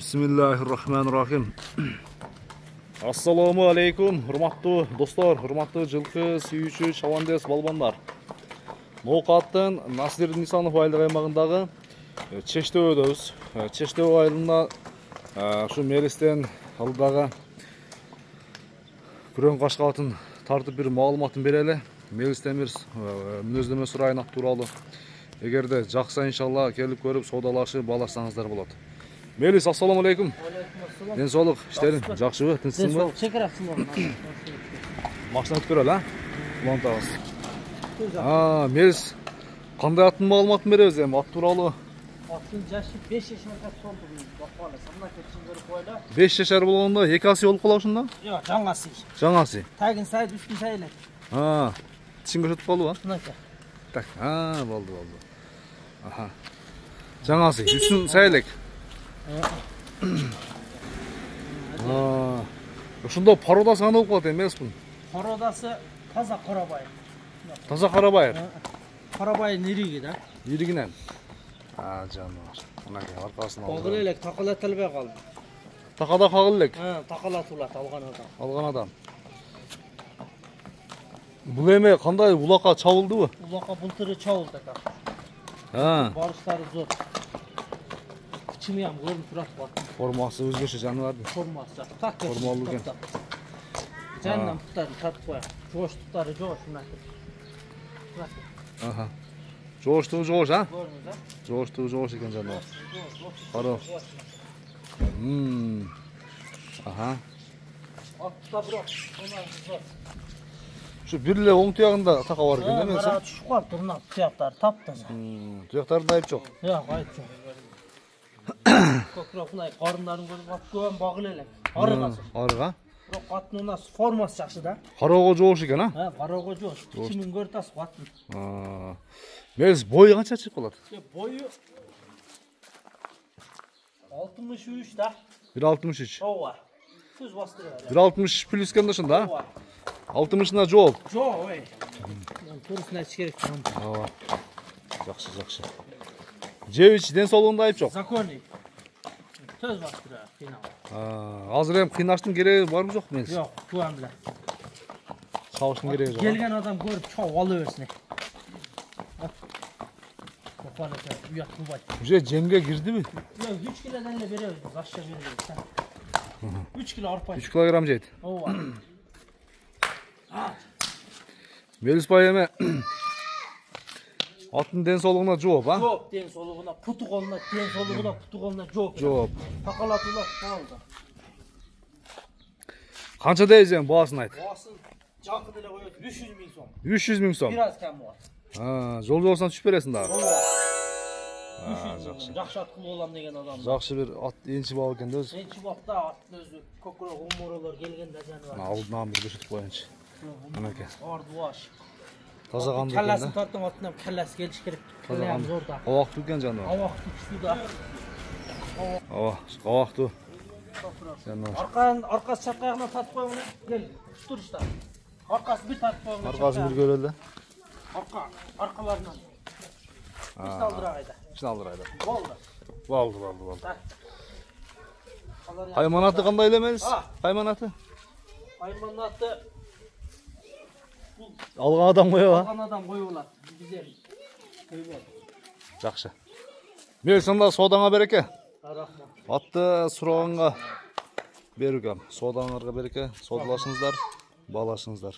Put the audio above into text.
Bismillahirrahmanirrahim. Assalamu alaikum, hurmatlı dostlar, hurmatlı жылқы сүйүүчү чабандес балбандар. Ноокаттын Насир Нисанов айлык аймагындагы Чештөөдөбүз. Чештөө айылына ушу Мелистен алдагы күрөң кашкатын тартып бир маалыматын берели. Мелистен бир мүнөздөмө сурайын тууралуу. Эгерде жакса иншалла келип көрүп соодалашып баласаңыздар болот. Melis, assalamu alaikum. Den soğuk, işlerin жақшыбы, тынсың ба? Машина өткөрөл, а? Улан тағыз. Melis, қандай аттың маалыматын беребиз эми? Ат тууралуу. Аттын жашы 5 жашарга толду. Бакпалы, самна кетсин көрүп койла. 5 жашар болгондо 2 асы болуп калат ушунда? Жок, жаңасы. Жаңасы. Тагын сайд, үстүн сайд элек. Тишин көрсөтүп калдыбы? Мынакей. Так, болду. Аха. Жаңасы, үстүн сайд элек. Ошондо породасы кандай болуп калат эмеспи? Породасы таза карабай. Таза карабай. Карабай ириги да. Иригинен. Жаныбар. Мынакей аркасына алды. Кагыл элек такалатылбай калды. Такада кагыл элек. Такалатылат алган адам. Алган адам. Бул эме кандай улакка чабылдыбы? Улакка бултыры чабылды да. Барыштары зор. Чимям көрүнүп турат бат. Формасы өзгөчө жаныбардын. Формасы. Так. Формалуу экен. Жанынан туттарын тартып коём. Жооштуктары жоош мынакей. Жооштугу жоош, а? Көрдүңүз, а? Жооштугу жоош экен жаныбар. Кароо. Атта бирок, Şu birle oң tuyağında taka var eкен, эмес? Мына чукар турнап туяктары таптаза. Tuyaktarında ayıp çok. Жок, айып жок. Көкүрөк мындай карындарын көрүп ат көбөн багыл элек. Арыгасы. Арыга? Бирок аттын унасы формасы жакшы да. Кароого жоош экен, а? Кароого жоош. Чимин көрүп аттын. Мез бою канча чыгып калат? Бою 63 да. 1.63. Ооба. Көз бастырып. 1.60 плюс кенде ошондо, а? 60'ına жол. Жок, ой. Көрүсүн айтыш керек. Ооба. Жакшы. Жебич ден соолугунда айып жок. Законный. Сөз бастырып, кыйнал. Азыр эми кыйнаштын кереги барбы жок мен? Жок, куам эле. Чабыштын кереги жок. Келген адам көрүп чогуп ала берсин. Копан экен, уят кубай. Уже жемге кирдиби? Жок, 3 килодон эле беребиз, ашча беребиз. 3 кило арпа. 3 килограмм жейт. Ооба. Мелис бай эме аттын ден соолугуна жооп, а? Жооп, ден соолугуна, путу колуна, ден соолугуна, путу колуна жооп. Жооп. Такалатуулар болду. Канча дейсиз эми баасын айт? Баасын жакын эле коет 300 000 сом. 300 000 сом. Бир аз кем болот. Жол жолсун түшүп бересиң дагы. Ооба. Жакшы. Жакшы ат болом деген адам. Жакшы бир ат энчи бап экен да өзү. Энчи бапта аттын өзү көкүрөк умурулар келгенде жаныбар. Алдынан бир көрсөтүп коеюнчу. Мынакей. Ардуаш. Таза кандуу экен да. Каласын тартып аттан каласы келиш керек. Калам зорда. Абактуу экен жаныбар. Абактуу күчтүү да. Абактуу. Аркасы чапкагына тартып коюңуз. Кел, турушта. Аркасы бир тартып коюңуз. Аркасын бир көрөлү да. Аркаларынан. Алдырайда. Алдырайда. Болду. Кайманаты кандай эле эмес? Кайманаты? Кайманаты алган адам коёбу? Алган адам коюп алат. Биздер көйбөт. Жакшы. Мен сонда соодаңа береке. Рахмат. Атты сураганга берүүгөм. Соодаңарга береке. Соодалашыңыздар, балашыңыздар.